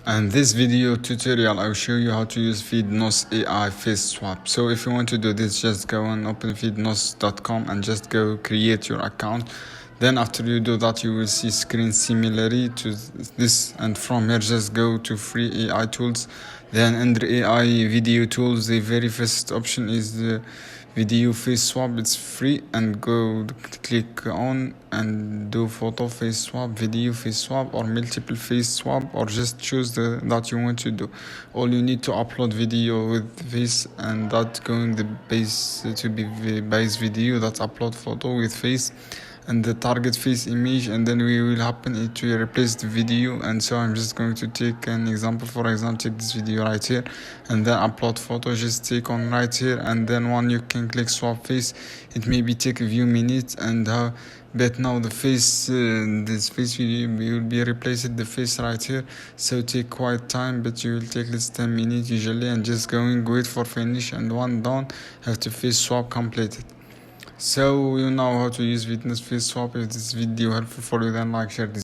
And this video tutorial I will show you how to use Vidnoz AI face swap. So if you want to do this, just go and open vidnoz.com and just go create your account. Then after you do that, you will see screen similarly to this, and from here just go to free AI tools. Then under AI video tools, the very first option is the video face swap. It's free, and go click on and do photo face swap, video face swap, or multiple face swap, or just choose that you want to do. All you need to upload video with face, and that's going the base to be the base video, that's upload photo with face and the target face image, and then we will happen it to replace the video. And so I'm just going to take an example. For example, take this video right here and then upload photo. Just take on right here, and then one you can click swap face. It maybe take a few minutes, and but now the face this face will be replaced the face right here, so take quite time, but you will take less 10 minutes usually. And just going wait for finish, and one done, have to face swap completed. So you know how to use Vidnoz face swap. If this video helpful for you, then like, share this.